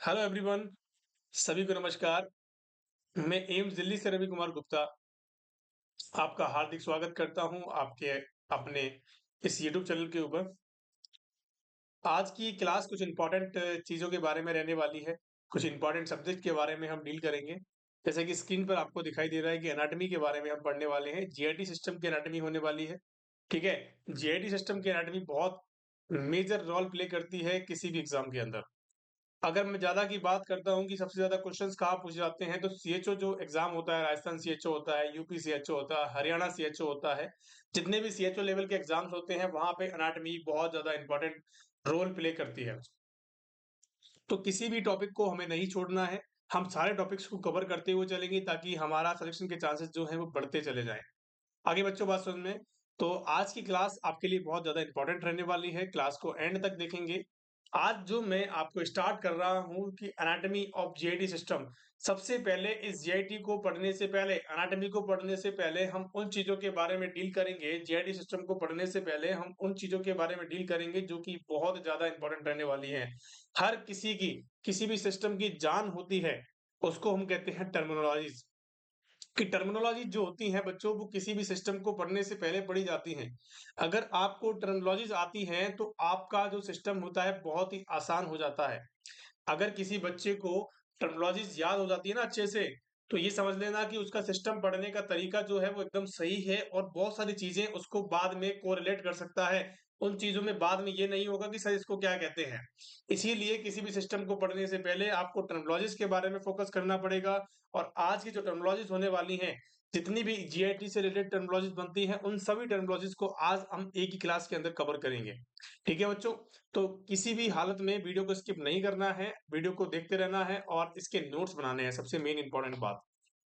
Hello everyone, सभी को नमस्कार। मैं एम्स दिल्ली से रवि कुमार गुप्ता आपका हार्दिक स्वागत करता हूं आपके अपने इस यूट्यूब चैनल के ऊपर। आज की क्लास कुछ इम्पोर्टेंट चीज़ों के बारे में रहने वाली है। कुछ इम्पोर्टेंट सब्जेक्ट के बारे में हम डील करेंगे। जैसे कि स्क्रीन पर आपको दिखाई दे रहा है कि एनाटॉमी के बारे में हम पढ़ने वाले हैं। जीआईटी सिस्टम की एनाटॉमी होने वाली है, ठीक है? जीआईटी सिस्टम की एनाटॉमी बहुत मेजर रोल प्ले करती है किसी भी एग्ज़ाम के अंदर। अगर मैं ज़्यादा की बात करता हूँ कि सबसे ज़्यादा क्वेश्चंस कहाँ पूछे जाते हैं, तो सीएचओ जो एग्ज़ाम होता है, राजस्थान सीएचओ होता है, यूपी सीएचओ होता है, हरियाणा सीएचओ होता है। जितने भी सीएचओ लेवल के एग्ज़ाम्स होते हैं, वहाँ पे एनाटॉमी बहुत ज़्यादा इम्पोर्टेंट रोल प्ले करती है। तो किसी भी टॉपिक को हमें नहीं छोड़ना है। हम सारे टॉपिक्स को कवर करते हुए चलेंगे ताकि हमारा सिलेक्शन के चांसेस जो हैं वो बढ़ते चले जाएँ। आगे बच्चों बात समझ में। तो आज की क्लास आपके लिए बहुत ज़्यादा इम्पोर्टेंट रहने वाली है। क्लास को एंड तक देखेंगे। आज जो मैं आपको स्टार्ट कर रहा हूँ कि एनाटॉमी ऑफ जीआईटी सिस्टम। सबसे पहले इस जीआईटी को पढ़ने से पहले, एनाटॉमी को पढ़ने से पहले हम उन चीज़ों के बारे में डील करेंगे, जीआईटी सिस्टम को पढ़ने से पहले हम उन चीज़ों के बारे में डील करेंगे जो कि बहुत ज़्यादा इम्पोर्टेंट रहने वाली हैं। हर किसी की, किसी भी सिस्टम की जान होती है, उसको हम कहते हैं टर्मिनोलॉजीज़। कि टर्मिनोलॉजी जो होती हैं बच्चों वो किसी भी सिस्टम को पढ़ने से पहले पढ़ी जाती हैं। अगर आपको टर्मिनोलॉजीज़ आती हैं तो आपका जो सिस्टम होता है बहुत ही आसान हो जाता है। अगर किसी बच्चे को टर्मिनोलॉजीज़ याद हो जाती है ना अच्छे से, तो ये समझ लेना कि उसका सिस्टम पढ़ने का तरीका जो है वो एकदम सही है और बहुत सारी चीज़ें उसको बाद में कोरिलेट कर सकता है। उन चीज़ों में बाद में ये नहीं होगा कि सर इसको क्या कहते हैं। इसीलिए किसी भी सिस्टम को पढ़ने से पहले आपको टर्मिनोलॉजीज़ के बारे में फ़ोकस करना पड़ेगा और आज की जो टर्मिनोलॉजीज़ होने वाली हैं, जितनी भी जीआईटी से रिलेटेड टर्मिनोलॉजीज़ बनती हैं, उन सभी टर्मिनोलॉजीज़ को आज हम एक ही क्लास के अंदर कवर करेंगे। ठीक है बच्चों? तो किसी भी हालत में वीडियो को स्किप नहीं करना है, वीडियो को देखते रहना है और इसके नोट्स बनाने हैं, सबसे मेन इम्पोर्टेंट बात।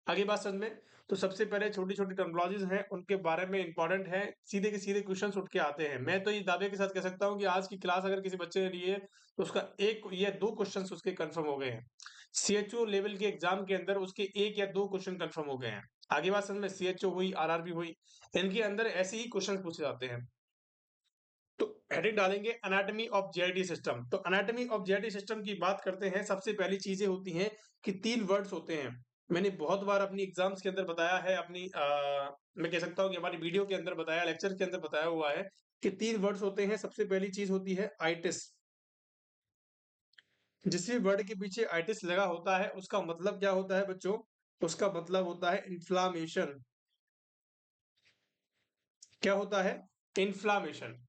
आगे बात समझ में? तो सबसे पहले छोटी-छोटी टर्मिनोलॉजीज़ हैं, उनके बारे में इम्पोर्टेंट है, सीधे के सीधे क्वेश्चन्स उठ के आते हैं। मैं तो ये दावे के साथ कह सकता हूँ कि आज की क्लास अगर किसी बच्चे ने ली है, तो उसका 1 या 2 क्वेश्चन्स उसके कन्फर्म हो गए हैं। सीएचओ लेवल के एग्ज़ाम के अंदर उसके 1 या 2 क्वेश्चन कन्फर्म हो गए हैं। आगे बात समझ में? सीएचओ हुई, आरआरबी हुई, इनके अंदर ऐसे ही क्वेश्चन्स पूछे जाते हैं। तो हेडिंग डालेंगे एनाटॉमी ऑफ जीआईटी सिस्टम। तो एनाटॉमी ऑफ जीआईटी सिस्टम की बात करते हैं, सबसे पहली चीजें होती हैं कि 3 वर्ड्स होते हैं। मैंने बहुत बार अपनी एग्जाम्स के अंदर बताया है, अपनी मैं कह सकता हूँ कि हमारी वीडियो के अंदर बताया, लेक्चर के अंदर बताया हुआ है कि 3 वर्ड्स होते हैं। सबसे पहली चीज होती है आइटिस। जिस भी वर्ड के पीछे आइटिस लगा होता है उसका मतलब क्या होता है बच्चों? उसका मतलब होता है इन्फ्लामेशन। क्या होता है? इन्फ्लामेशन।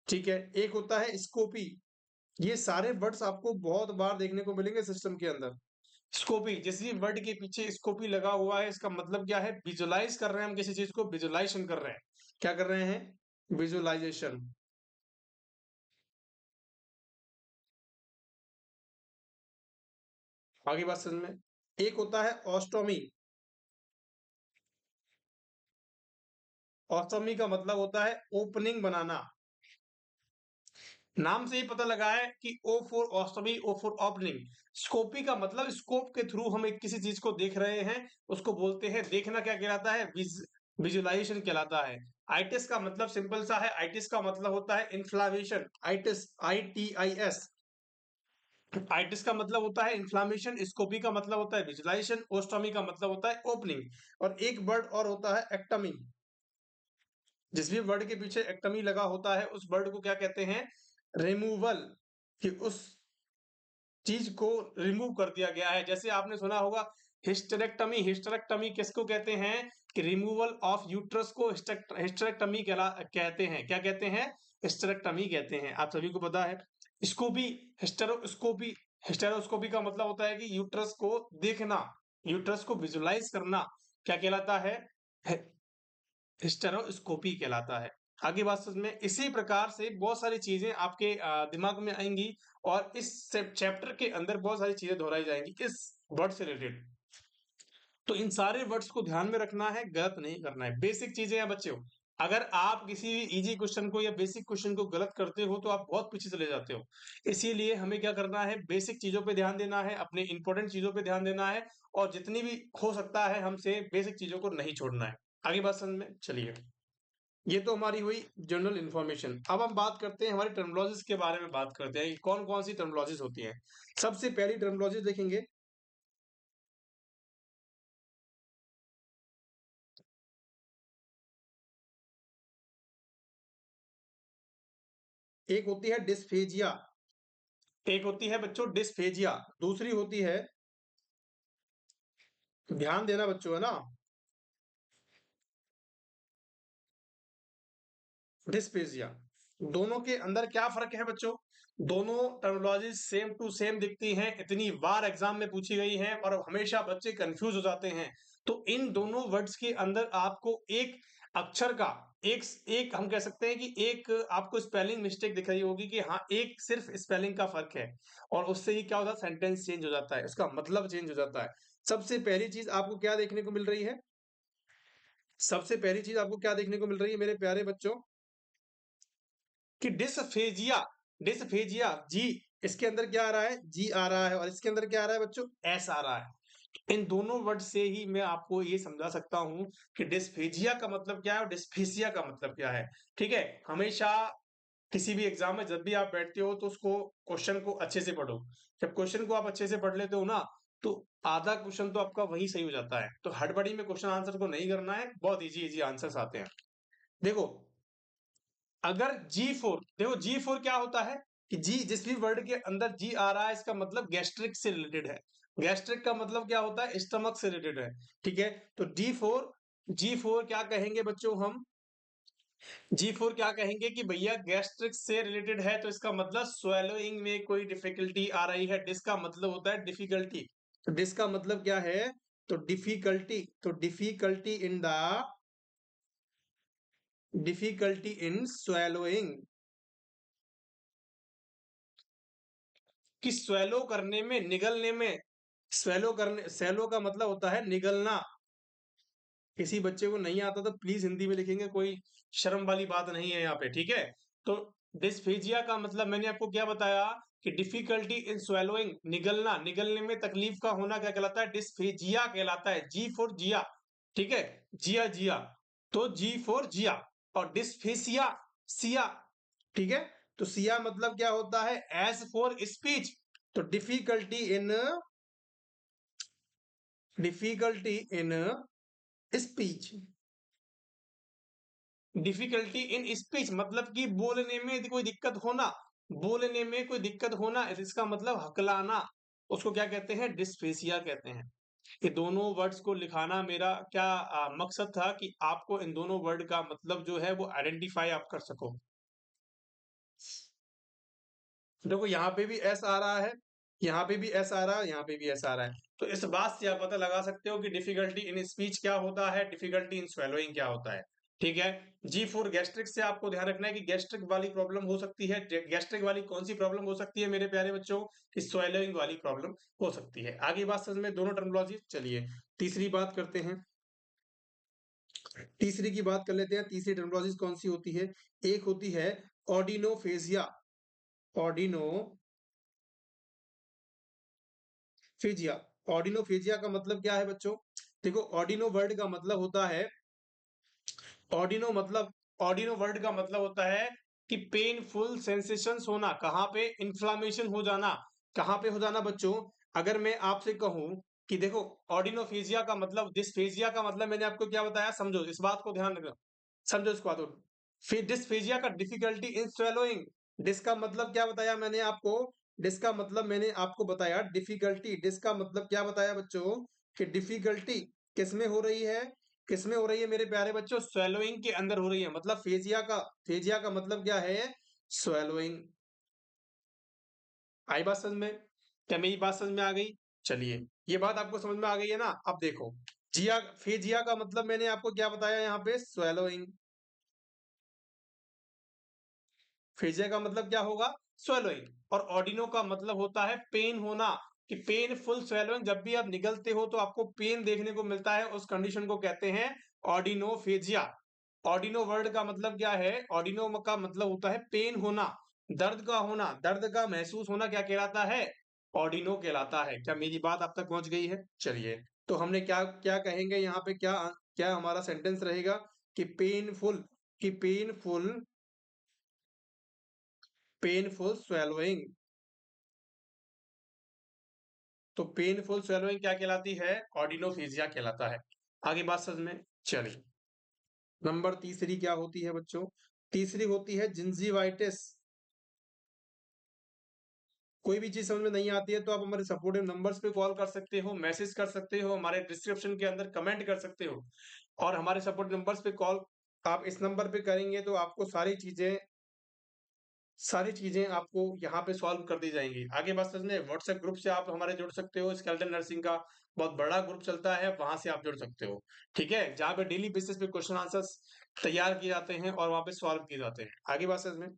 ठीक है। एक होता है स्कोपी। ये सारे वर्ड्स आपको बहुत बार देखने को मिलेंगे सिस्टम के अंदर। स्कोपी, जिस भी वर्ड के पीछे स्कोपी लगा हुआ है इसका मतलब क्या है? विजुअलाइज कर रहे हैं हम किसी चीज को, विजुअलाइजेशन कर रहे हैं। क्या कर रहे हैं? विजुअलाइजेशन। आगे बात समझ में। एक होता है ऑस्टोमी। ऑस्टोमी का मतलब होता है ओपनिंग बनाना। नाम से ही पता लगा है कि O for ostomy, O for opening. Scopy का मतलब स्कोप के थ्रू हम एक किसी चीज को देख रहे हैं, उसको बोलते हैं देखना। क्या कहलाता है? विजुअलाइजेशन कहलाता है। आइटिस का मतलब सिंपल सा है, आइटिस का मतलब होता है इन्फ्लामेशन। Itis, ITIS। आइटिस का मतलब होता है इन्फ्लामेशन, स्कोपी का मतलब होता है विजुअलाइजेशन, ओस्टोमी का मतलब होता है ओपनिंग। और एक वर्ड और होता है एक्टमी। जिस भी वर्ड के पीछे एक्टमी लगा होता है उस वर्ड को क्या कहते हैं? रिमूवल। कि उस चीज को रिमूव कर दिया गया है। जैसे आपने सुना होगा हिस्टेरेक्टमी। हिस्टेरेक्टमी किसको कहते हैं? कि रिमूवल ऑफ यूट्रस को हिस्टेरेक्टमी कहते हैं। क्या कहते हैं? हिस्टेरेक्टमी कहते हैं। आप सभी को पता है। Scopy, hysteroscopy. हिस्टेरोस्कोपी का मतलब होता है कि यूट्रस को देखना, यूट्रस को विजुलाइज करना। क्या कहलाता है? हिस्टेरोस्कोपी कहलाता है। आगे बात समझ में। इसी प्रकार से बहुत सारी चीजें आपके दिमाग में आएंगी और इस चैप्टर के अंदर बहुत सारी चीजें दोहराई जाएंगी इस वर्ड से रिलेटेड। तो इन सारे वर्ड्स को ध्यान में रखना है, गलत नहीं करना है। बेसिक चीजें हैं बच्चों। अगर आप किसी इजी क्वेश्चन को या बेसिक क्वेश्चन को गलत करते हो तो आप बहुत पीछे चले जाते हो। इसीलिए हमें क्या करना है? बेसिक चीजों पे ध्यान देना है, अपने इंपॉर्टेंट चीजों पे ध्यान देना है और जितनी भी हो सकता है हमसे बेसिक चीजों को नहीं छोड़ना है। आगे बात समझ में। चलिए ये तो हमारी हुई जनरल इन्फॉर्मेशन। अब हम बात करते हैं हमारी टर्मिनोलॉजीज के बारे में, बात करते हैं कि कौन कौन सी टर्मिनोलॉजीज होती हैं। सबसे पहली टर्मिनोलॉजी देखेंगे, एक होती है डिस्फेजिया, एक होती है बच्चों डिस्फेजिया, दूसरी होती है, ध्यान देना बच्चों, है ना, डिस्पेजिया। दोनों के अंदर क्या फर्क है बच्चों? दोनों टर्मिनोलॉजी सेम टू सेम दिखती हैं, इतनी बार एग्जाम में पूछी गई हैं और हमेशा बच्चे कंफ्यूज हो जाते हैं। तो इन दोनों वर्ड्स के अंदर आपको एक अक्षर का, एक एक हम कह सकते हैं कि एक आपको स्पेलिंग मिस्टेक दिख रही होगी कि हाँ, एक सिर्फ स्पेलिंग का फर्क है, और उससे ही क्या होता है, सेंटेंस चेंज हो जाता है, उसका मतलब चेंज हो जाता है। सबसे पहली चीज आपको क्या देखने को मिल रही है? सबसे पहली चीज आपको क्या देखने को मिल रही है मेरे प्यारे बच्चों? कि डिसफेजिया, डिसफेजिया जी, इसके अंदर क्या आ रहा है, जी आ रहा है, और इसके अंदर क्या आ रहा है बच्चों, एस आ रहा है। इन दोनों वर्ड से ही मैं आपको ये समझा सकता हूं कि डिस्फेजिया का मतलब क्या है और डिस्फेसिया का मतलब क्या है। ठीक है, हमेशा किसी भी एग्जाम में जब भी आप बैठते हो तो उसको, क्वेश्चन को अच्छे से पढ़ो। जब क्वेश्चन को आप अच्छे से पढ़ लेते हो ना, तो आधा क्वेश्चन तो आपका वही सही हो जाता है। तो हड़बड़ी में क्वेश्चन आंसर को नहीं करना है, बहुत इजी इजी आंसर्स आते हैं। देखो, अगर G4, देखो G4 क्या होता है कि जी, जिस भी वर्ड के अंदर जी आ रहा है इसका मतलब गैस्ट्रिक से रिलेटेड है। गैस्ट्रिक का मतलब क्या होता है, स्टमक से रिलेटेड है। ठीक है, तो जी फोर क्या कहेंगे बच्चों हम? जी4 क्या कहेंगे कि भैया गैस्ट्रिक से रिलेटेड है, तो इसका मतलब स्वेलोइंग में कोई डिफिकल्टी आ रही है। डिस का मतलब होता है डिफिकल्टी, तो डिस का मतलब क्या है, तो डिफिकल्टी, तो डिफिकल्टी इन स्वेलोइंग, कि स्वेलो करने में, निगलने में, स्वेलो करने, सेलो का मतलब होता है निगलना। किसी बच्चे को नहीं आता तो प्लीज हिंदी में लिखेंगे, कोई शर्म वाली बात नहीं है यहाँ पे। ठीक है, तो डिस्फेजिया का मतलब मैंने आपको क्या बताया कि डिफिकल्टी इन स्वेलोइंग, निगलना, निगलने में तकलीफ का होना क्या कहलाता है, डिस्फेजिया कहलाता है। जी फॉर जिया, ठीक है, जिया जिया, तो जी फॉर जिया। और डिस्फेसिया, सिया, ठीक है, तो सिया मतलब क्या होता है, एज फॉर स्पीच, तो difficulty in speech, difficulty in speech मतलब कि बोलने में कोई दिक्कत होना, बोलने में कोई दिक्कत होना, इसका मतलब हकलाना, उसको क्या कहते हैं, डिस्फेसिया कहते हैं। ये दोनों वर्ड्स को लिखाना मेरा क्या मकसद था कि आपको इन दोनों वर्ड का मतलब जो है वो आइडेंटिफाई आप कर सको। देखो यहाँ पे भी एस आ रहा है, यहाँ पे भी एस आ रहा है, यहाँ पे भी एस आ रहा है, तो इस बात से आप पता लगा सकते हो कि डिफिकल्टी इन स्पीच क्या होता है, डिफिकल्टी इन स्वेलोइंग क्या होता है। ठीक है, जी4 गैस्ट्रिक से आपको ध्यान रखना है कि गैस्ट्रिक वाली प्रॉब्लम हो सकती है। गैस्ट्रिक वाली कौन सी प्रॉब्लम हो सकती है मेरे प्यारे बच्चों, कि स्वेलोइंग वाली प्रॉब्लम हो सकती है। आगे बात समझ में, दोनों टर्मिनोलॉजी। चलिए तीसरी बात करते हैं, तीसरी की बात कर लेते हैं। तीसरी टर्मिनोलॉजी कौन सी होती है? एक होती है ऑर्डिनोफेजिया, ऑर्डिनोफेजिया, ऑर्डिनोफेजिया का मतलब क्या है बच्चों? देखो, ऑर्डिनो वर्ड का मतलब होता है, ऑर्डिनो मतलब, ऑर्डिनो वर्ड का मतलब होता है कि पेनफुल सेंसेशंस होना, कहाँ पे, इन्फ्लामेशन हो जाना, कहाँ पे हो जाना बच्चों? अगर मैं आपसे कहूं कि देखो, ऑर्डिनोफेजिया का मतलब, डिस्फेजिया का मतलब मैंने आपको क्या बताया, समझो इस बात को, ध्यान रखना, समझो इस बात को। फिर डिस्फेजिया का डिफिकल्टी इन स्वेलोइंग, डिस का मतलब क्या बताया मैंने आपको, डिस का मतलब मैंने आपको बताया डिफिकल्टी, डिस का मतलब क्या बताया बच्चों, कि डिफिकल्टी किसमें हो रही है, किसमें हो रही है मेरे प्यारे बच्चों, स्वेलोइंग के अंदर हो रही है। मतलब फेजिया का मतलब क्या है, स्वेलोइंग। आई बात समझ में? क्या मेरी बात समझ में आ गई? चलिए, ये बात आपको समझ में आ गई है ना। अब देखो, जिया, फेजिया का मतलब मैंने आपको क्या बताया यहाँ पे, स्वेलोइंग। फेजिया का मतलब क्या होगा, स्वेलोइंग। और ऑर्डिनो का मतलब होता है पेन होना, कि पेनफुल स्वेलोइंग, जब भी आप निगलते हो तो आपको पेन देखने को मिलता है, उस कंडीशन को कहते हैं ऑर्डिनोफेजिया। ऑर्डिनो वर्ड का मतलब क्या है, ऑर्डिनो का मतलब होता है पेन होना, दर्द का होना, दर्द का महसूस होना, क्या कहलाता है, ऑर्डिनो कहलाता है। क्या मेरी बात आप तक पहुंच गई है? चलिए, तो हमने क्या क्या कहेंगे यहाँ पे, क्या क्या हमारा सेंटेंस रहेगा, कि पेनफुल, कि पेनफुल स्वेलोइंग। तो पेनफुल स्वेलोइंग क्या कहलाती है? ऑर्डिनोफेजिया कहलाता है। आगे बात समझ में? चलिए, नंबर तीसरी क्या होती है बच्चों? तीसरी होती है जिंजीवाइटिस। कोई भी चीज समझ में नहीं आती है तो आप हमारे सपोर्टिव नंबर्स पे कॉल कर सकते हो, मैसेज कर सकते हो, हमारे डिस्क्रिप्शन के अंदर कमेंट कर सकते हो, और हमारे सपोर्टिव नंबर्स पे कॉल आप इस नंबर पे करेंगे तो आपको सारी चीजें आपको यहाँ पे सॉल्व कर दी जाएंगी। आगे बात समझने, व्हाट्सएप ग्रुप से आप हमारे जुड़ सकते हो, स्केलेटन नर्सिंग का बहुत बड़ा ग्रुप चलता है, वहां से आप जुड़ सकते हो। ठीक है, जहाँ पे डेली बेसिस पे क्वेश्चन आंसर्स तैयार किए जाते हैं और वहां पे सॉल्व किए जाते हैं। आगे बात समझ में,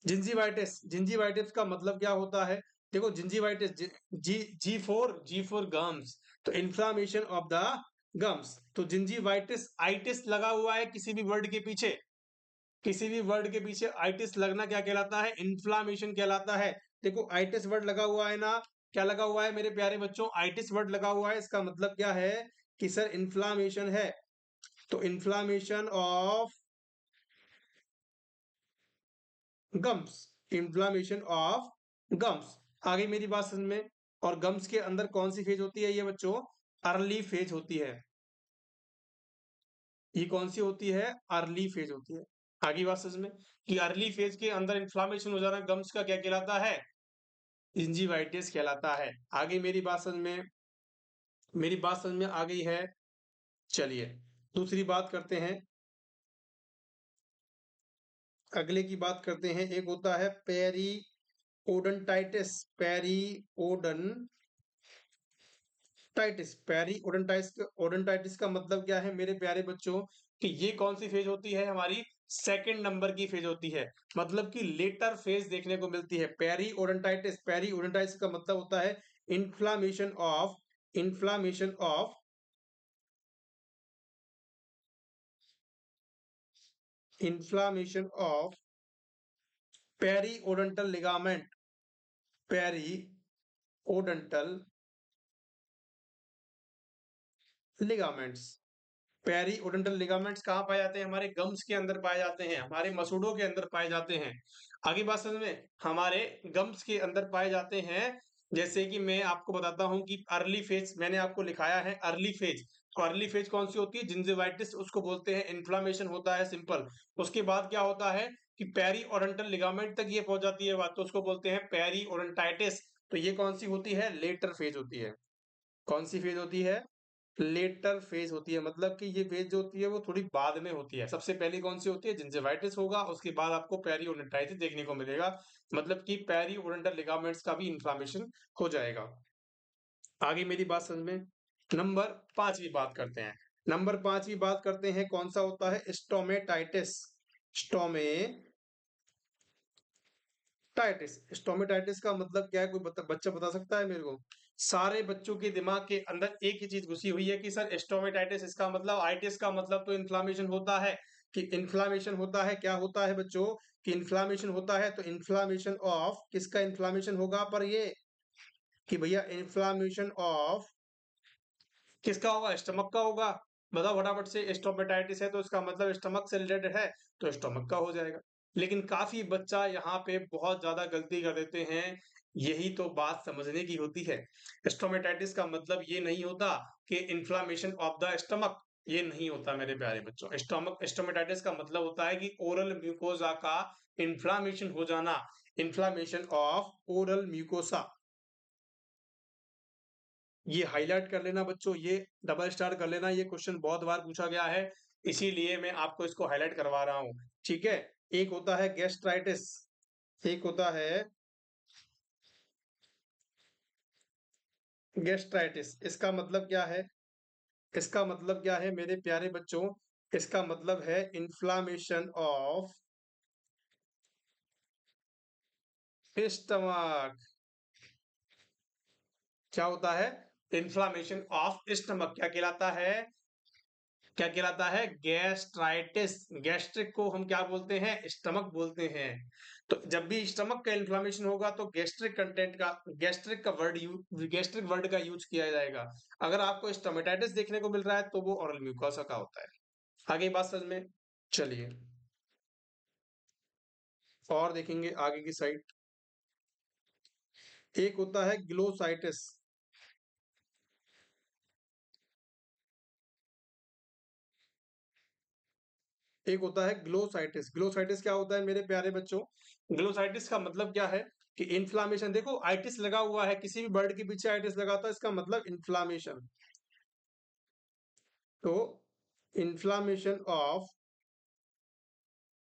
जिंजीवाइटिस का मतलब क्या होता है? देखो, जिंजीवाइटिस, जी फॉर गम्स, तो इन्फ्लामेशन ऑफ द गम्स। तो जिंजीवाइटिस, आइटिस लगा हुआ है किसी भी वर्ड के पीछे, किसी भी वर्ड के पीछे आइटिस लगना क्या कहलाता है? इन्फ्लामेशन कहलाता है। देखो, आइटिस वर्ड लगा हुआ है ना, क्या लगा हुआ है मेरे प्यारे बच्चों? आइटिस वर्ड लगा हुआ है, इसका मतलब क्या है कि सर इन्फ्लामेशन है। तो inflammation of gums, inflammation of gums. आगे मेरी बात समझ में? और गम्स के अंदर कौन सी फेज होती है ये बच्चों? अर्ली फेज होती है। ये कौन सी होती है? अर्ली फेज होती है। आगे बात समझ में, कि अर्ली फेज के अंदर इन्फ्लामेशन हो जाना गम्स का क्या कहलाता है? जिंजीवाइटिस कहलाता है। आगे मेरी बात समझ में आ गई है? चलिए, दूसरी बात करते हैं, अगले की बात करते हैं। एक होता है पेरी ओडनटाइटिस। ओडनटाइटिस का मतलब क्या है मेरे प्यारे बच्चों? कि ये कौन सी फेज होती है? हमारी सेकंड नंबर की फेज होती है, मतलब कि लेटर फेज देखने को मिलती है। पेरी ओडनटाइटिस का मतलब होता है inflammation of inflammation of periodontal ligament. Periodontal ligaments. Periodontal ligaments कहाँ पाए जाते हैं? हमारे गम्स के अंदर पाए जाते हैं, हमारे मसूड़ों के अंदर पाए जाते हैं। आगे बात समझ में, हमारे गम्स के अंदर पाए जाते हैं। जैसे कि मैं आपको बताता हूं कि अर्ली फेज मैंने आपको लिखाया है, अर्ली फेज। तो अर्ली फेज कौन सी होती है? जिंजिवाइटिस उसको बोलते हैं, इन्फ्लामेशन होता है, सिंपल। उसके बाद क्या होता है कि पेरी ओडेंटल लिगामेंट तक ये पहुंच जाती है बात, तो उसको बोलते हैं पेरी ओडेंटाइटिस। तो ये कौन सी होती है? लेटर फेज होती है। कौन सी फेज होती है? लेटर फेज होती है, मतलब कि ये फेज जो होती है वो थोड़ी बाद में होती है। सबसे पहले कौन सी होती है? जिंजिवाइटिस होगा, उसके बाद आपको पेरिओडोंटाइटिस देखने को मिलेगा, मतलब कि पेरिओडेंटल लिगामेंट्स का भी इंफ्लामेशन हो जाएगा। आगे मेरी बात समझ में, नंबर 5 की बात करते हैं। कौन सा होता है? स्टोमेटाइटिस। स्टोमेटाइटिस का मतलब क्या है? कोई बच्चा बता सकता है मेरे को? सारे बच्चों के दिमाग के अंदर एक ही चीज घुसी हुई है कि सर स्टोमेटाइटिस, इसका मतलब आइटिस का मतलब तो इन्फ्लामेशन होता है। कि इन्फ्लामेशन होता है, क्या होता है बच्चों? कि इन्फ्लामेशन होता है। तो इन्फ्लामेशन ऑफ किसका इन्फ्लामेशन होगा? पर ये कि भैया इन्फ्लामेशन ऑफ किसका होगा? स्टमक का होगा। बताओ फटाफट से, स्टोमेटाइटिस है तो इसका मतलब स्टमक से रिलेटेड है, तो स्टमक का हो जाएगा। लेकिन काफी बच्चा यहाँ पे बहुत ज्यादा गलती कर देते हैं, यही तो बात समझने की होती है। स्टोमेटाइटिस का मतलब ये नहीं होता कि इन्फ्लामेशन ऑफ द स्टमक, ये नहीं होता मेरे प्यारे बच्चों। स्टोमेटाइटिस का मतलब होता है कि ओरल म्यूकोसा का इन्फ्लामेशन हो जाना, इन्फ्लामेशन ऑफ ओरल म्यूकोसा। ये हाईलाइट कर लेना बच्चों, ये डबल स्टार कर लेना, ये क्वेश्चन बहुत बार पूछा गया है, इसीलिए मैं आपको इसको हाईलाइट करवा रहा हूं। ठीक है, एक होता है गैस्ट्राइटिस, एक होता है गैस्ट्राइटिस। इसका मतलब क्या है? इसका मतलब क्या है मेरे प्यारे बच्चों? इसका मतलब है इन्फ्लामेशन ऑफ स्टमक। क्या होता है? इन्फ्लामेशन ऑफ स्टमक क्या कहलाता है? क्या कहलाता है? गैस्ट्राइटिस। गैस्ट्रिक को हम क्या बोलते हैं? स्टमक बोलते हैं। तो जब भी स्टमक का इन्फ्लामेशन होगा तो गैस्ट्रिक वर्ड का यूज किया जाएगा। अगर आपको स्टोमेटाइटिस देखने को मिल रहा है तो वो ओरल म्यूकोसा का होता है। आगे बात समझ में, चलिए और देखेंगे आगे की साइड। एक होता है ग्लोसाइटिस। एक होता है ग्लोसाइटिस। ग्लोसाइटिस क्या होता है मेरे प्यारे बच्चों? ग्लोसाइटिस का मतलब क्या है कि इन्फ्लामेशन। देखो आइटिस लगा हुआ है, किसी भी वर्ड के पीछे आइटिस लगा होता है, इसका मतलब इन्फ्लामेशन। तो इन्फ्लामेशन ऑफ,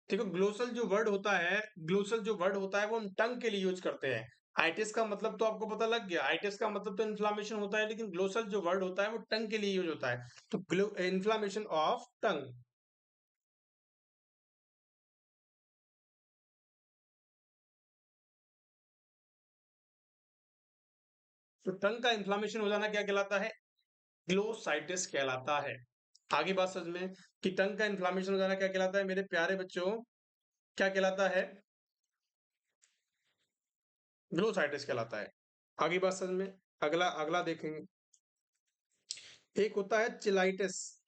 देखो ग्लोसल जो वर्ड होता है, ग्लोसल जो वर्ड होता है वो हम टंग के लिए यूज करते हैं। आइटिस का मतलब तो आपको पता लग गया, आइटिस का मतलब तो इन्फ्लामेशन होता है, लेकिन ग्लोसल जो वर्ड होता है वो टंग के लिए यूज होता है। तो इन्फ्लामेशन ऑफ टंग। तो टंग का इन्फ्लामेशन हो जाना क्या कहलाता है? ग्लोसाइटिस कहलाता है। आगे बात समझ में कि टंग का इन्फ्लामेशन हो जाना क्या कहलाता है मेरे प्यारे बच्चों? क्या कहलाता है? ग्लोसाइटिस कहलाता है। आगे बात समझ में। अगला अगला देखेंगे। एक होता है चिलाइटिस।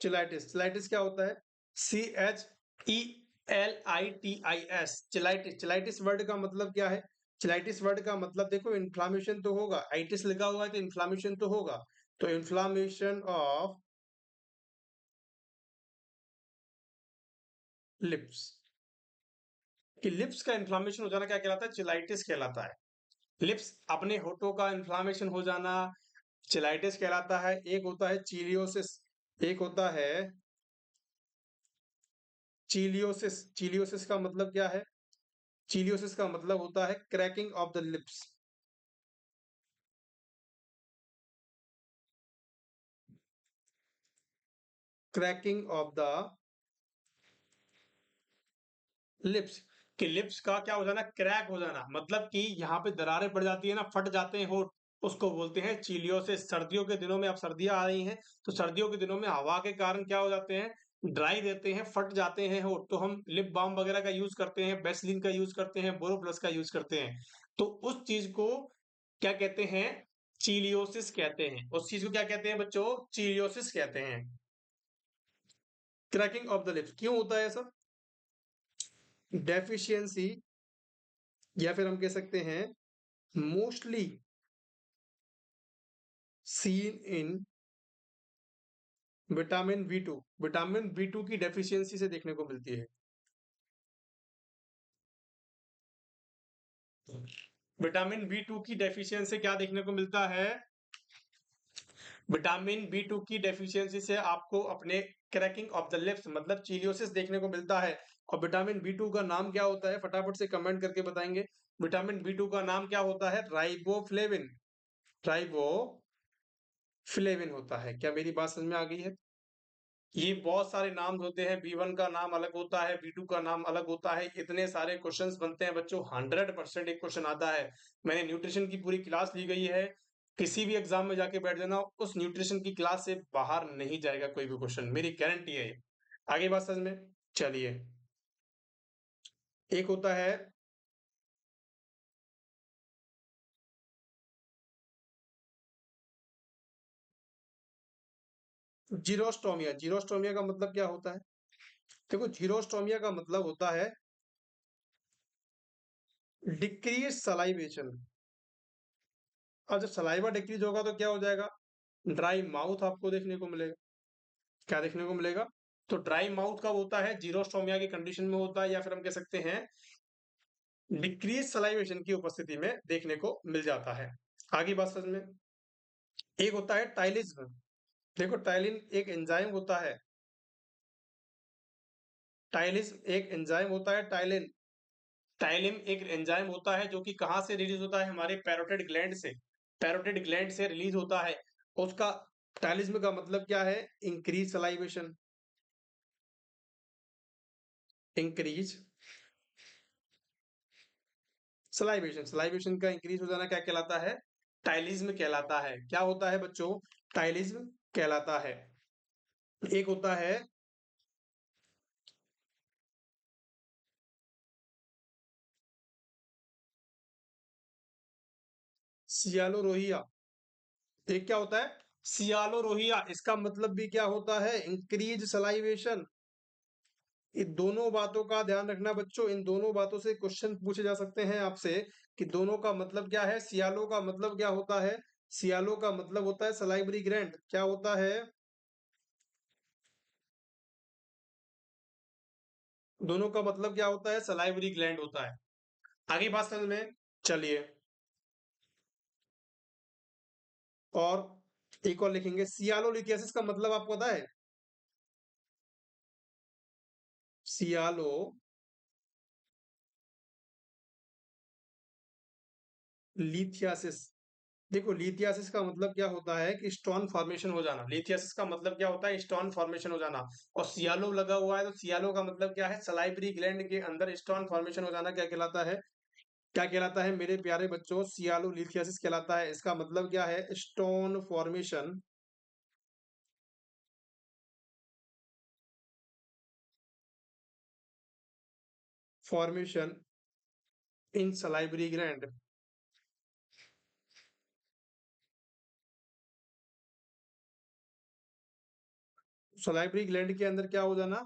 चिलाइटिस, चिलाइटिस क्या होता है? CHELITIS, चिलाइटिस। चिलाइटिस वर्ड का मतलब क्या है? चिलाइटिस वर्ड का मतलब देखो इन्फ्लामेशन तो होगा, आइटिस लिखा हुआ है तो इन्फ्लामेशन तो होगा। तो इन्फ्लामेशन ऑफ लिप्स, कि लिप्स का इन्फ्लामेशन हो जाना क्या कहलाता है? चिलाइटिस कहलाता है। लिप्स अपने होठों का इन्फ्लामेशन हो जाना चिलाइटिस कहलाता है। एक होता है चीलियोसिस। एक होता है चीलियोसिस। चीलियोसिस का मतलब क्या है? चीलियोसिस का मतलब होता है cracking of the lips. Cracking of the lips, कि लिप्स का क्या हो जाना? क्रैक हो जाना, मतलब कि यहाँ पे दरारें पड़ जाती है ना, फट जाते हैं होठ, उसको बोलते हैं चीलियोसिस। सर्दियों के दिनों में, अब सर्दियां आ रही हैं, तो सर्दियों के दिनों में हवा के कारण क्या हो जाते हैं? ड्राई देते हैं, फट जाते हैं होठ, तो हम लिप बाम वगैरह का यूज करते हैं, वैसलीन का यूज करते हैं, बोरोप्लस का यूज करते हैं। तो उस चीज को क्या कहते हैं? चीलियोसिस कहते हैं। उस चीज को क्या कहते हैं बच्चों? चीलियोसिस कहते हैं। क्रैकिंग ऑफ द लिप्स क्यों होता है ऐसा? डेफिशिएंसी, या फिर हम कह सकते हैं mostly seen in vitamin B two. Vitamin B two की डेफिशिएंसी से देखने को मिलती है। विटामिन बी टू की डेफिशिएंसी से क्या देखने को मिलता है? विटामिन बी टू की डेफिशिएंसी से आपको अपने क्रैकिंग ऑफ द लिप्स मतलब चीलियोसिस देखने को मिलता है। और विटामिन बी टू का नाम क्या होता है? फटाफट से कमेंट करके बताएंगे। विटामिन बी टू का नाम क्या होता है? राइबोफ्लेविन। राइबोफ्लेविन होता है। क्या मेरी बात समझ में आ गई है? ये बहुत सारे नाम होते हैं, बी वन का नाम अलग होता है, बी टू का नाम अलग होता है, इतने सारे क्वेश्चंस बनते हैं बच्चों, 100% एक क्वेश्चन आता है। मैंने न्यूट्रिशन की पूरी क्लास ली गई है, किसी भी एग्जाम में जाके बैठ जाना, उस न्यूट्रिशन की क्लास से बाहर नहीं जाएगा कोई भी क्वेश्चन, मेरी गारंटी है ये। आगे बात समझ में। चलिए, एक होता है जीरोस्टोमिया। जीरोस्टोमिया का मतलब क्या होता है? देखो जीरोस्टोमिया का मतलब होता है डिक्रीज सलाइवेशन। अब जब सलाइवा डिक्रीज होगा तो क्या हो जाएगा? ड्राई माउथ आपको देखने को मिलेगा। क्या देखने को मिलेगा? तो ड्राई माउथ कब होता है? जीरोस्टोमिया की कंडीशन में होता है, या फिर हम कह सकते हैं डिक्रीज सलाइवेशन की उपस्थिति में देखने को मिल जाता है। आगे बात समझ में। एक होता है टाइलिज्म। देखो टाइलिन एक एंजाइम होता है। टाइलिज्म एक एंजाइम होता है, टाइलिन। टाइलिन एक एंजाइम होता है जो कि कहाँ से रिलीज होता है? हमारे पैरोटिड ग्लैंड से। पैरोटिड ग्लैंड से रिलीज होता है। उसका टाइलिज्म का मतलब क्या है? Increase salivation. Increase salivation. Salivation का इंक्रीज हो जाना क्या कहलाता है? टाइलिज्म कहलाता है। क्या होता है बच्चों? टाइलिज्म कहलाता है। एक होता है सियालोरोहिया। एक क्या होता है? सियालोरोहिया, इसका मतलब भी क्या होता है? Increase salivation. इन दोनों बातों का ध्यान रखना बच्चों, इन दोनों बातों से क्वेश्चन पूछे जा सकते हैं आपसे कि दोनों का मतलब क्या है। सियालो का मतलब क्या होता है? सियालो का मतलब होता है सलाइवरी ग्लैंड। क्या होता है? दोनों का मतलब क्या होता है? सलाइवरी ग्लैंड होता है। आगे बात समझ में? चलिए, और एक और लिखेंगे, सियालोलिथियासिस का मतलब आपको पता है? सियालो लिथियासिस। देखो, लिथियासिस का मतलब क्या होता है कि स्टोन फॉर्मेशन हो जाना। लिथियासिस का मतलब क्या होता है? स्टोन फॉर्मेशन हो जाना। और सियालो लगा हुआ है, तो सियालो का मतलब क्या है? सलाइवरी ग्लैंड के अंदर स्टोन फॉर्मेशन हो जाना क्या कहलाता है? क्या कहलाता है मेरे प्यारे बच्चों? सियालो लिथियासिस कहलाता है। इसका मतलब क्या है? Stone formation. फॉर्मेशन इन सलाइवरी ग्लैंड। सलाइवरी ग्लैंड के अंदर क्या हो जाना?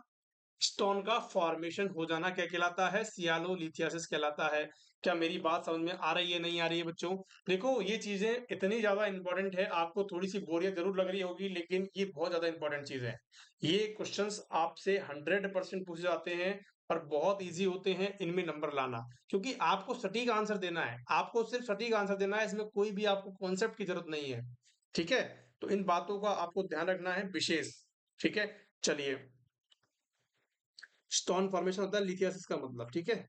स्टोन का फॉर्मेशन हो जाना क्या कहलाता है? सियालोलिथियासिस कहलाता है। क्या मेरी बात समझ में आ रही है, नहीं आ रही है बच्चों? देखो, ये चीजें इतनी ज्यादा इंपॉर्टेंट है, आपको थोड़ी सी बोरियत जरूर लग रही होगी, लेकिन ये बहुत ज्यादा इंपॉर्टेंट चीज है। ये क्वेश्चंस आपसे 100% पूछे जाते हैं और बहुत इजी होते हैं इनमें नंबर लाना, क्योंकि आपको सटीक आंसर देना है। आपको सिर्फ सटीक आंसर देना है, इसमें कोई भी आपको कॉन्सेप्ट की जरूरत नहीं है। ठीक है? तो इन बातों का आपको ध्यान रखना है विशेष। ठीक है? चलिए, स्टोन फॉर्मेशन होता है लिथियासिस का मतलब। ठीक है?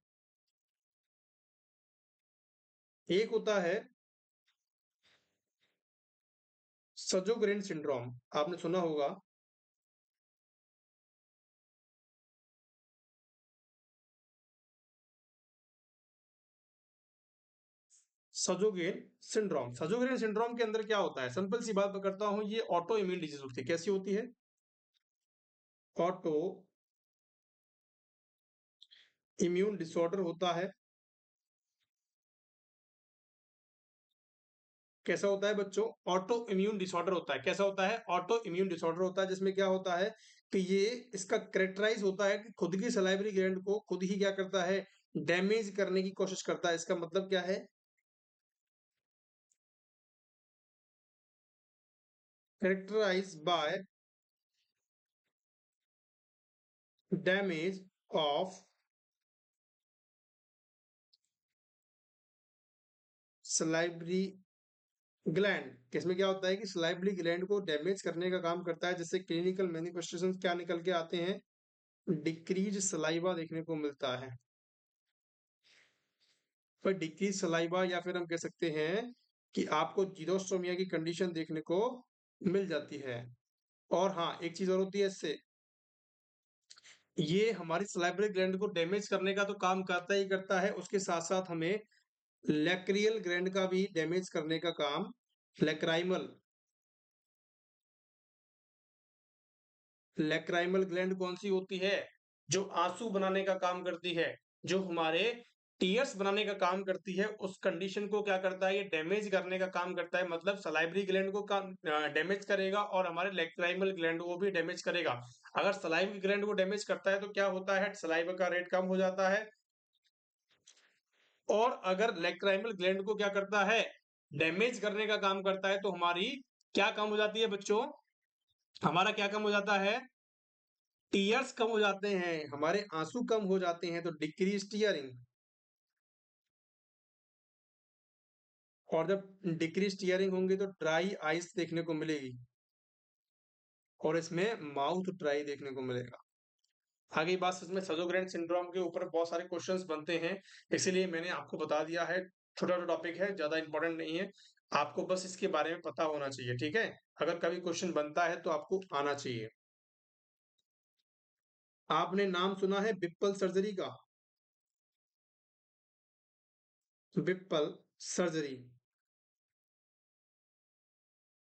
एक होता है सजोग्रेन सिंड्रोम, आपने सुना होगा। सजोगेन सिंड्रोम, सजोग्रेन सिंड्रोम के अंदर क्या होता है? सिंपल सी बात मैं करता हूं, ये ऑटो इम्यून डिजीज होती है। कैसी होती है? ऑटो इम्यून डिसऑर्डर होता है। कैसा होता है बच्चों? ऑटो इम्यून डिसऑर्डर होता है। कैसा होता है? ऑटो इम्यून डिसऑर्डर होता है, जिसमें क्या होता है कि ये इसका करेक्टराइज होता है कि खुद की सलाइवरी ग्लैंड को खुद ही क्या करता है? डैमेज करने की कोशिश करता है। इसका मतलब क्या है? Characterise by damage of salivary gland. इसमें क्या होता है कि सलाइवरी ग्लैंड को डैमेज करने का काम करता है, जिससे क्लिनिकल मैनिफेस्टेशन क्या निकल के आते हैं? डिक्रीज सलाइवा देखने को मिलता है। पर डिक्रीज सलाइवा, या फिर हम कह सकते हैं कि आपको जीरोस्टोमिया की कंडीशन देखने को मिल जाती है। और हाँ, एक चीज और होती है इससे, ये हमारी सलाइवरी ग्लैंड को डैमेज करने का तो काम करता ही करता है, उसके साथ साथ हमें लैक्रियल ग्लैंड का भी डैमेज करने का काम, लैक्राइमल लैक्राइमल ग्लैंड कौन सी होती है? जो आंसू बनाने का काम करती है, जो हमारे टीयर्स बनाने का काम करती है, उस कंडीशन को क्या करता है? ये डैमेज करने का काम करता है। मतलब सलाइवरी ग्लैंड को डैमेज करेगा और हमारे लैक्राइमल ग्लैंड को भी डैमेज करेगा। अगर सलाइवरी ग्लैंड को डैमेज करता है तो क्या होता है? सलाइवा का रेट कम हो जाता है। और अगर लैक्राइमल ग्लैंड को क्या करता है? डैमेज करने का काम करता है, तो हमारी क्या कम हो जाती है बच्चों? हमारा क्या कम हो जाता है? टीयर्स कम हो जाते हैं, हमारे आंसू कम हो जाते हैं, तो डिक्रीज टीयरिंग। और जब डिक्रीज टीयरिंग होंगे तो ड्राई आइस देखने को मिलेगी, और इसमें माउथ ड्राई देखने को मिलेगा। आगे बात, इसमें सजोग्रेन सिंड्रोम के ऊपर बहुत सारे क्वेश्चंस बनते हैं, इसीलिए मैंने आपको बता दिया है। छोटा छोटा टॉपिक है, ज्यादा इंपॉर्टेंट नहीं है। आपको बस इसके बारे में पता होना चाहिए। ठीक है? अगर कभी क्वेश्चन बनता है तो आपको आना चाहिए। आपने नाम सुना है बिप्पल सर्जरी का? बिप्पल सर्जरी,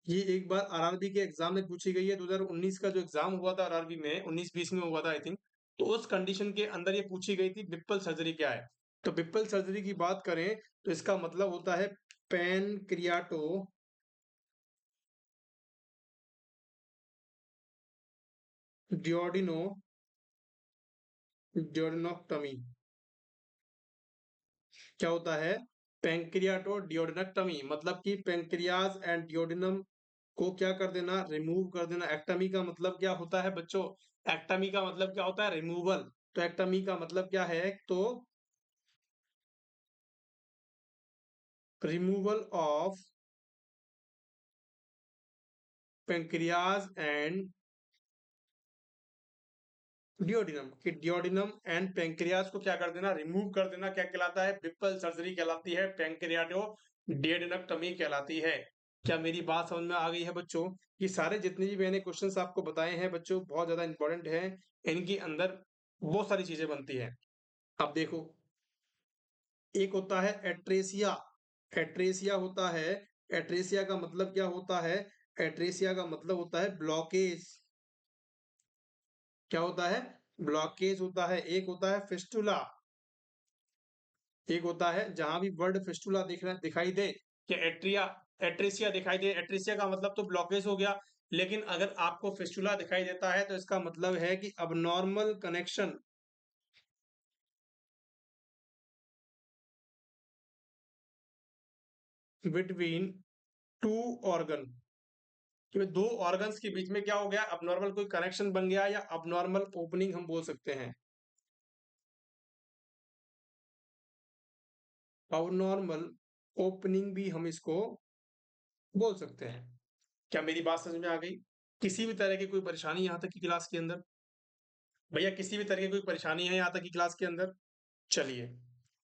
ये एक बार आरआरबी के एग्जाम में पूछी गई है। 2019 का जो एग्जाम हुआ था आरआरबी में, 19-20 में हुआ था आई थिंक। तो उस कंडीशन के अंदर ये पूछी गई थी, बिप्पल सर्जरी क्या है? तो बिप्पल सर्जरी की बात करें तो इसका मतलब होता है पैनक्रियाटो डियोडिनो डियोडिनोक्टमी क्या होता है? पैंक्रियाटो डियोडिनक्टमी मतलब कि पैंक्रियाज एंड डियोडिनम को क्या कर देना? रिमूव कर देना। एक्टमी का मतलब क्या होता है बच्चों? एक्टमी का मतलब क्या होता है? रिमूवल। तो एक्टमी का मतलब क्या है? तो रिमूवल ऑफ पैंक्रियाज एंड डियोडिनम कि डियोडिनम एंड पैंक्रियाज को क्या कर देना? रिमूव कर देना। क्या कहलाता है? बिप्पल सर्जरी कहलाती है। पैंक्रियाटो डियोडिनक्टमी कहलाती है। क्या मेरी बात समझ में आ गई है बच्चों? ये सारे जितने भी मैंने क्वेश्चंस आपको बताए हैं बच्चों बहुत ज्यादा इंपॉर्टेंट है। इनके अंदर बहुत सारी चीजें बनती है। अब देखो, एक होता है एट्रेसिया। एट्रेसिया होता है। एट्रेसिया का मतलब क्या होता है? एट्रेसिया का मतलब होता है ब्लॉकेज। क्या होता है? ब्लॉकेज होता है। एक होता है फिस्टुला। एक होता है जहां भी वर्ड फिस्टुला दिखाई दे कि एट्रिया एट्रेसिया दिखाई दे, एट्रेसिया का मतलब तो ब्लॉकेज हो गया। लेकिन अगर आपको फिस्टुला दिखाई देता है तो इसका मतलब है कि abnormal connection between two organ कि दो ऑर्गन्स के बीच में क्या हो गया? अबनॉर्मल कोई कनेक्शन बन गया या अबनॉर्मल ओपनिंग हम बोल सकते हैं। अबनॉर्मल ओपनिंग भी हम इसको बोल सकते हैं। क्या मेरी बात समझ में आ गई? किसी भी तरह की कोई परेशानी यहाँ तक की क्लास के अंदर? भैया किसी भी तरह की कोई परेशानी है यहाँ तक की क्लास के अंदर? चलिए,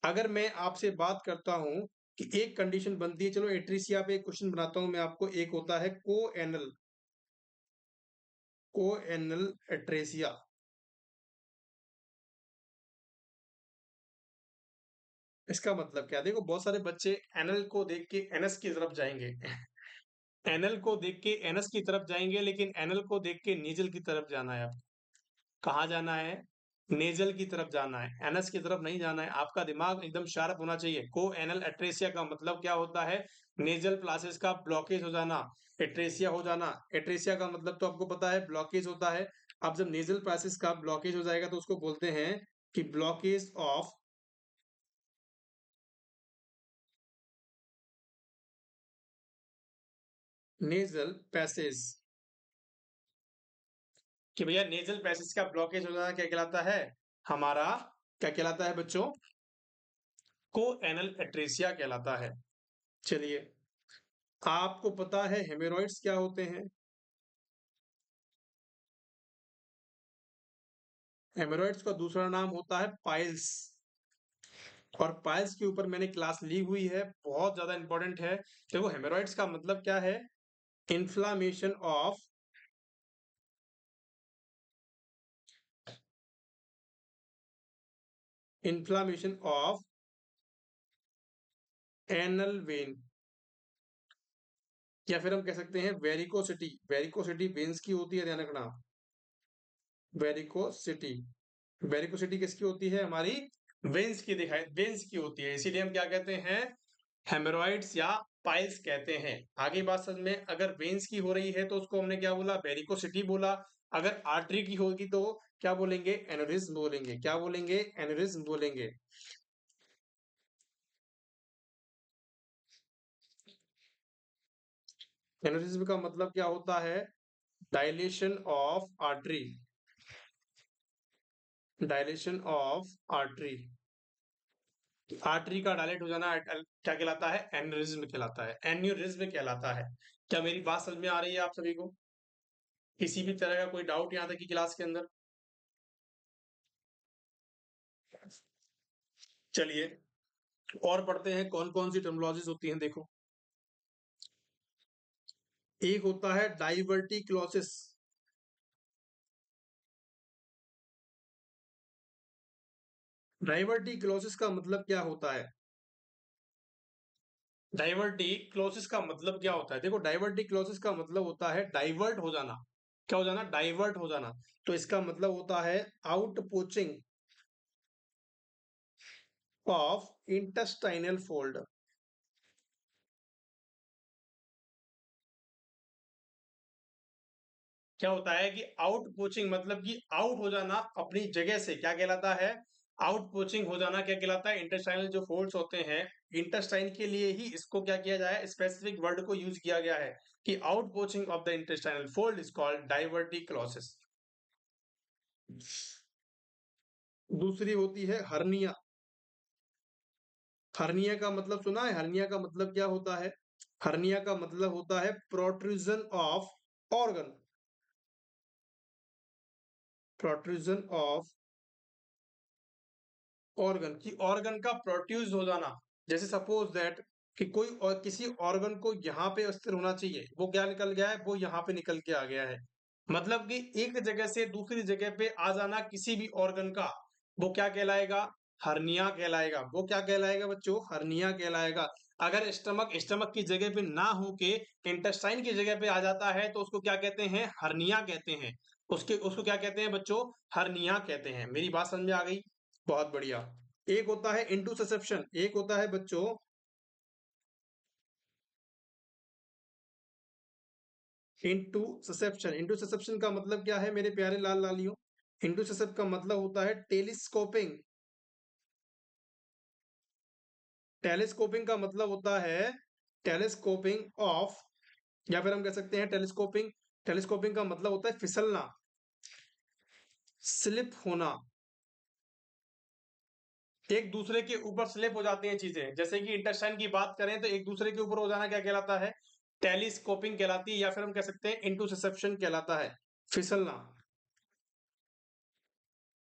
अगर मैं आपसे बात करता हूं कि एक कंडीशन बनती है, चलो एट्रिसिया पे एक क्वेश्चन बनाता हूं मैं आपको। एक होता है को एनल एट्रेसिया। इसका मतलब क्या? देखो बहुत सारे बच्चे एनल को देख के एनएस की तरफ जाएंगे। एनएल को देख के एनएस की तरफ जाएंगे, लेकिन एनएल को देख के नीजल की तरफ जाना है। कहाँ जाना है? नेजल की तरफ जाना है, एनएस की तरफ नहीं जाना है। आपका दिमाग एकदम शार्प होना चाहिए। को एनल एट्रेसिया का मतलब क्या होता है? नेजल प्लासेस का ब्लॉकेज हो जाना, एट्रेसिया हो जाना। एट्रेसिया का मतलब तो आपको पता है, ब्लॉकेज होता है। अब जब नेजल प्लासेस का ब्लॉकेज हो जाएगा तो उसको बोलते हैं कि ब्लॉकेज ऑफ नेजल पैसेज। कि भैया नेजल पैसेज का ब्लॉकेज हो जाना क्या कहलाता है? हमारा क्या कहलाता है बच्चों? को एनल एट्रेसिया कहलाता है। चलिए, आपको पता है हेमोरॉइड्स क्या होते हैं? हेमोरॉइड्स का दूसरा नाम होता है पाइल्स। और पाइल्स के ऊपर मैंने क्लास ली हुई है, बहुत ज्यादा इंपॉर्टेंट है। देखो हेमोरॉइड्स का मतलब क्या है? Inflammation of inflammation of anal when, या फिर हम कह सकते हैं वेरिकोसिटी। वेरिकोसिटी वेन्स की होती है, ध्यान रखना। वेरिकोसिटी, वेरिकोसिटी किसकी होती है? हमारी वेन्स की दिखाई वेन्स की होती है। इसीलिए हम क्या कहते हैं? हेमोरॉइड्स या पाइल्स कहते हैं। आगे बात समझ में, अगर वेन्स की हो रही है तो उसको हमने क्या बोला? वेरिकोसिटी बोला। अगर आर्टरी की होगी तो क्या बोलेंगे? एनेरिज्म बोलेंगे। क्या बोलेंगे? एनेरिज्म बोलेंगे। एनेरिज्म का मतलब क्या होता है? Dilation of artery. Dilation of artery. Artery का डायलेट हो जाना क्या कहलाता है? एन्यूरिज्म कहलाता है। एन्यूरिज्म कहलाता है। क्या मेरी बात समझ में आ रही है आप सभी को? किसी भी तरह का कोई डाउट यहाँ तक की क्लास के अंदर? चलिए, और पढ़ते हैं कौन कौन सी टर्मिनोलॉजीज होती हैं। देखो, एक होता है डाइवर्टिक्लोसिस। डाइवर्टिक्लोसिस का मतलब क्या होता है? डाइवर्टिक्लोसिस का मतलब क्या होता है? देखो डाइवर्टिक्लोसिस का मतलब होता है डाइवर्ट हो जाना। क्या हो जाना? डाइवर्ट हो जाना। तो इसका मतलब होता है out pouching of intestinal fold. क्या होता है कि आउट पोचिंग मतलब कि आउट हो जाना अपनी जगह से क्या कहलाता है? आउट पोचिंग हो जाना क्या कहलाता है? इंटेस्टाइनल जो फोल्ड्स होते हैं, इंटेस्टाइन के लिए ही इसको क्या किया जाए, स्पेसिफिक वर्ड को यूज किया गया है कि out pouching of the intestinal fold is called diverticulosis. दूसरी होती है हर्निया। हर्निया का मतलब सुना है? हर्निया का मतलब क्या होता है? हर्निया का मतलब होता है protrusion of organ. Protrusion of organ की ऑर्गन का प्रोड्यूस हो जाना। जैसे सपोज दैट कि कोई और किसी ऑर्गन को यहाँ पे स्थिर होना चाहिए, वो क्या निकल गया है, वो यहाँ पे निकल के आ गया है। मतलब कि एक जगह से दूसरी जगह पे आ जाना किसी भी ऑर्गन का, वो क्या कहलाएगा? हर्निया कहलाएगा। वो क्या कहलाएगा बच्चों? हर्निया कहलाएगा। अगर स्टमक स्टमक की जगह पे ना हो के इंटेस्टाइन की जगह पे आ जाता है तो उसको क्या कहते हैं? हर्निया कहते हैं। उसके उसको क्या कहते हैं बच्चों? हर्निया कहते हैं। मेरी बात समझ में आ गई? बहुत बढ़िया। एक होता है इंटूसेप्शन, एक होता है बच्चों इंटूसेप्शन। इंटूसेप्शन का मतलब क्या है मेरे प्यारे लाल लालियों? इंटूसेप्शन का मतलब होता है टेलीस्कोपिंग। टेलीस्कोपिंग का मतलब होता है टेलीस्कोपिंग ऑफ, या फिर हम कह सकते हैं टेलीस्कोपिंग। टेलीस्कोपिंग का मतलब होता है फिसलना, स्लिप होना। एक दूसरे के ऊपर स्लिप हो जाती हैं चीजें, जैसे कि इंटेस्टाइन की बात करें तो एक दूसरे के ऊपर हो जाना क्या कहलाता है? टेलीस्कोपिंग कहलाती है, या फिर हम कह सकते हैं इंटूसेप्शन कहलाता है, फिसलना।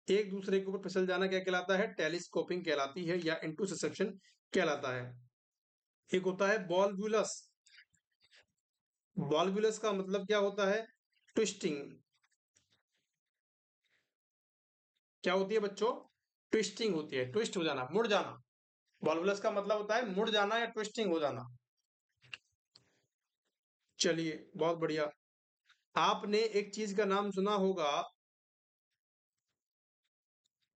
एक दूसरे के ऊपर फिसल जाना क्या कहलाता है? टेलीस्कोपिंग कहलाती है या इंटूसेप्शन कहलाता है। एक होता है वॉल्वुलस। वॉल्वुलस का मतलब क्या होता है? ट्विस्टिंग। क्या होती है बच्चों? ट्विस्टिंग होती है, ट्विस्ट हो जाना, मुड़ जाना। वॉल्वुलस का मतलब होता है मुड़ जाना या ट्विस्टिंग हो जाना। चलिए बहुत बढ़िया। आपने एक चीज का नाम सुना होगा,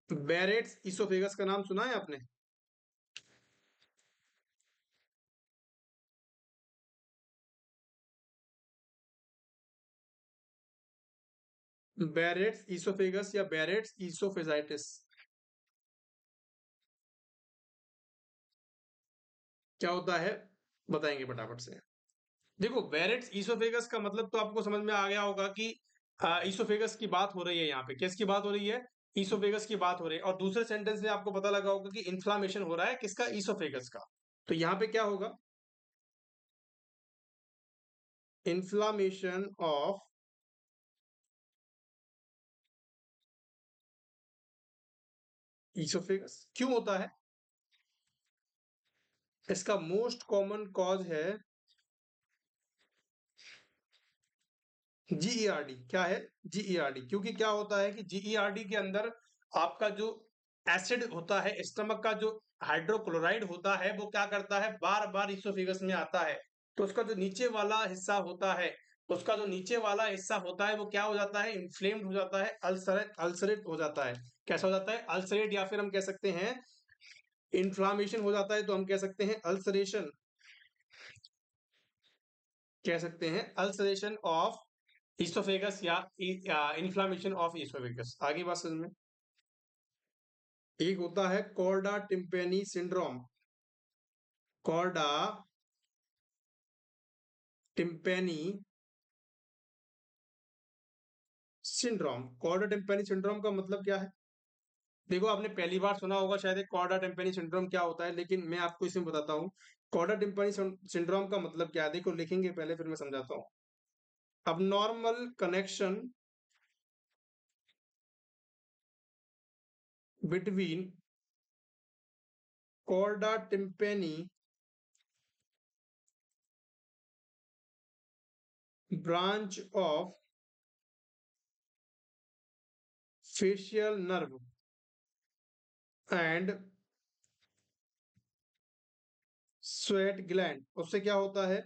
बैरेट्स इसोफेगस का नाम सुना है आपने? बैरेट्स इसोफेगस या बैरेट्स इसोफेजाइटिस, क्या होता है? बताएंगे फटाफट से। देखो बैरेट्स इसोफेगस का मतलब तो आपको समझ में आ गया होगा कि इसोफेगस की बात हो रही है। यहाँ पे किसकी बात हो रही है? इसोफेगस की बात हो रही है। और दूसरे सेंटेंस में आपको पता लगा होगा कि इन्फ्लामेशन हो रहा है किसका? इसोफेगस का। तो यहाँ पे क्या होगा? इन्फ्लामेशन ऑफ इसोफेगस क्यों होता है? इसका मोस्ट कॉमन कॉज है जीईआरडी। क्या है? जीईआरडी। क्योंकि क्या होता है कि जीईआरडी के अंदर आपका जो एसिड होता है, स्टमक का जो हाइड्रोक्लोराइड होता है, वो क्या करता है? बार बार इसोफेगस में आता है। तो उसका जो नीचे वाला हिस्सा होता है, उसका जो नीचे वाला हिस्सा होता है वो क्या हो जाता है? इन्फ्लेम्ड हो जाता है, अल्सरेट हो जाता है। कैसा हो जाता है? अल्सरेट, या फिर हम कह सकते हैं इन्फ्लामेशन हो जाता है, तो हम कह सकते हैं अल्सरेशन। कह सकते हैं ulceration of oesophagus or inflammation of oesophagus. आगे बात समझ में। एक होता है chorda tympani syndrome. Chorda tympani syndrome. Chorda tympani syndrome का मतलब क्या है? देखो आपने पहली बार सुना होगा शायद कॉर्डा टिम्पेनी सिंड्रोम क्या होता है, लेकिन मैं आपको इसमें बताता हूँ कॉर्डा टिम्पेनी सिंड्रोम का मतलब क्या है। देखो लिखेंगे पहले फिर मैं समझाता हूँ। अब normal connection between chorda tympani branch of facial nerve and sweat gland, उससे क्या होता है?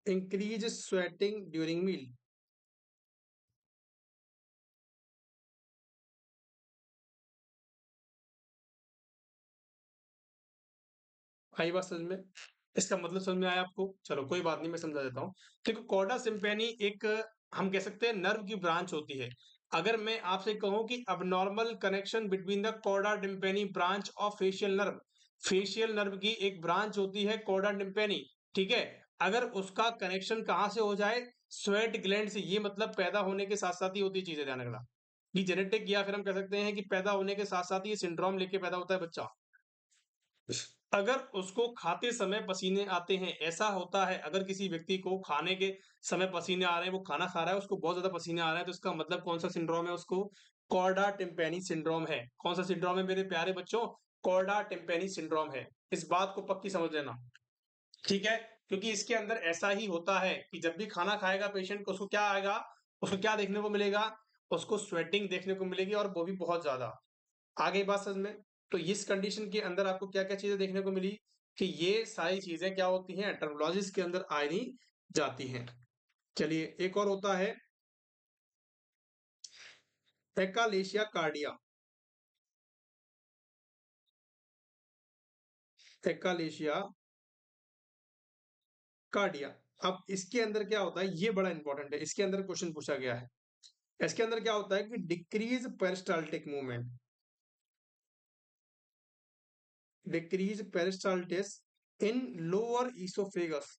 Increase sweating during meal. आई बात समझ में? इसका मतलब समझ में आया आपको? चलो कोई बात नहीं, मैं समझा देता हूँ। देखो कॉर्डा सिम्पेनी एक हम कह सकते हैं नर्व की ब्रांच होती है। अगर मैं आपसे कहूँ कि abnormal connection between the chorda tympani branch of facial nerve की एक ब्रांच होती है कॉर्डा टिम्पेनी, ठीक है? अगर उसका कनेक्शन कहाँ से हो जाए? स्वेट ग्लैंड से, ये मतलब पैदा होने के साथ-साथ ही होती है चीज़ें, ध्यान रखना। ये जेनेटिक या फिर हम कह सकते हैं कि पैदा होने के साथ-साथ ये सिंड्रोम लेके पैदा होता है बच्चा। अगर उसको खाते समय पसीने आते हैं, ऐसा होता है अगर किसी व्यक्ति को खाने के समय पसीने आ रहे हैं, वो खाना खा रहा है, उसको बहुत ज़्यादा पसीने आ रहे हैं, तो इसका मतलब कौन-सा सिंड्रोम है उसको? कॉर्डा टिम्पैनी सिंड्रोम है। कौन-सा सिंड्रोम है मेरे प्यारे बच्चों? कॉर्डा टिम्पैनी सिंड्रोम है। इस बात को पक्की समझ लेना, ठीक है? क्योंकि इसके अंदर ऐसा ही होता है कि जब भी खाना खाएगा पेशेंट को उसको क्या आएगा? उसको क्या देखने को मिलेगा? उसको स्वेटिंग देखने को मिलेगी और वो भी बहुत ज़्यादा। आ गई बात समझ में? तो इस कंडीशन के अंदर आपको क्या-क्या चीज़ें देखने को मिली कि ये सारी चीज़ें क्या होती हैं, टर्मिनोलॉजीज़ के अंदर आनी जाती हैं। चलिए एक और होता है एक्कालेशिया कार्डिया। एक्कालेशिया कार्डिया। अब इसके अंदर क्या होता है, ये बड़ा इंपॉर्टेंट है। इसके अंदर क्वेश्चन पूछा गया है। इसके अंदर क्या होता है कि decrease peristaltic movement, decrease peristalsis in lower oesophagus.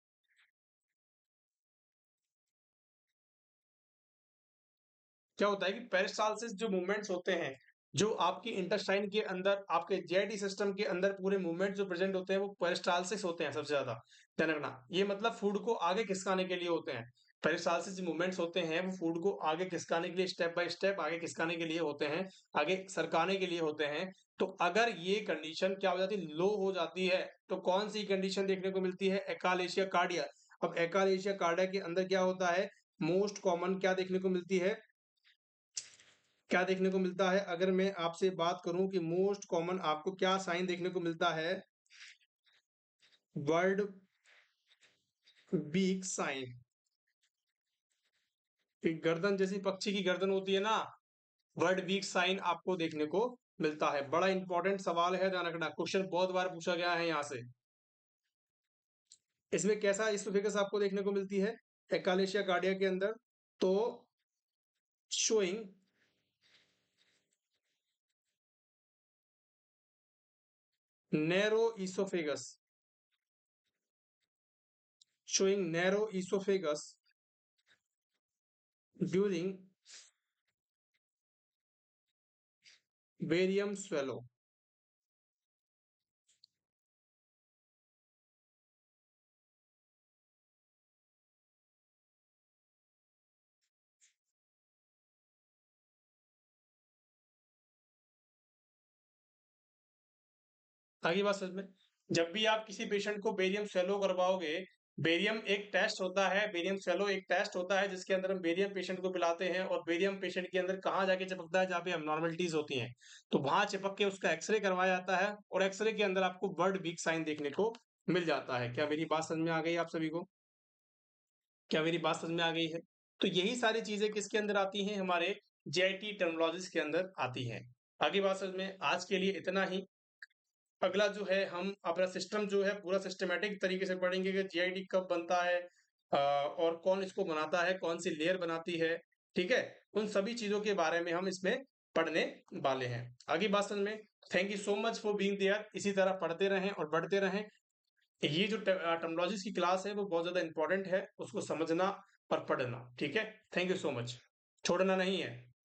क्या होता है कि पेरिस्टाल्सिस जो मूवमेंट्स होते हैं, जो आपकी इंटेस्टाइन के अंदर, आपके जेआईटी सिस्टम के अंदर पूरे मूवमेंट जो प्रेजेंट होते हैं, वो पेरिस्टाल्सिस होते हैं सबसे ज़्यादा। ध्यान रखना, ये मतलब फूड को आगे खिसकाने के लिए होते हैं। पेरिस्टाल्सिस जो मूवमेंट्स होते हैं, वो फूड को आगे खिसकाने के लिए, स्टेप बाय स्टेप आगे खिसकाने के लिए होते हैं, आगे सरकाने के लिए होते हैं। तो अगर ये कंडीशन क्या हो जाती है, लो हो जाती है, तो कौन-सी कंडीशन देखने को मिलती है? एक्कालेशिया कार्डिया। अब एक्कालेशिया कार्डिया के अंदर क्या होता है? मोस्ट कॉमन क्या देखने को मिलती है? क्या देखने को मिलता है? अगर मैं आपसे बात करूं कि मोस्ट कॉमन आपको क्या साइन देखने को मिलता है? Bird beak sign. एक गर्दन जैसी पक्षी की गर्दन होती है ना, वर्ड बीक साइन आपको देखने को मिलता है। बड़ा इंपॉर्टेंट सवाल है, ध्यान रखना, क्वेश्चन बहुत बार पूछा गया है यहाँ से। इसमें कैसा इसोफेगस आपको देखने को मिलती है एक्कालेशिया कार्डिया के अंदर? तो showing narrow oesophagus, showing narrow esophagus during barium swallow। आगे बात समझ में? जब भी आप किसी पेशेंट को बेरियम स्वैलो करवाओगे, बेरियम एक टेस्ट होता है, बेरियम स्वैलो एक टेस्ट होता है जिसके अंदर हम बेरियम पेशेंट को पिलाते हैं और बेरियम पेशेंट के अंदर कहाँ जाके चिपकता है? जहाँ पे एब्नॉर्मलिटीज़ होती हैं। तो वहाँ चिपक के उसका एक्स-रे करवाया जाता है और एक्स-रे के अंदर आपको बर्ड वीक साइन देखने को मिल जाता है। क्या मेरी बात समझ में आ गई आप सभी को? क्या मेरी बात समझ में आ गई है? तो यही सारी चीज़ें किसके अंदर आती हैं? हमारे जेआईटी टर्मिनोलॉजीज़ के अंदर आती हैं। आगे बात समझ में? आज के लिए इतना ही। अगला जो है हम अपना सिस्टम जो है पूरा सिस्टमैटिक तरीके से पढ़ेंगे कि जीआईडी कब बनता है, और कौन इसको बनाता है, कौन सी लेयर बनाती है, ठीक है? उन सभी चीज़ों के बारे में हम इसमें पढ़ने वाले हैं। आगे बात समझ में? Thank you so much for being there. इसी तरह पढ़ते रहें और बढ़ते रहें। ये जो टर्मिनोलॉजीज़ की क्लास है वो बहुत ज़्यादा इम्पोर्टेंट है, उसको समझना और पढ़ना, ठीक है? Thank you so much. छोड़ना नहीं है।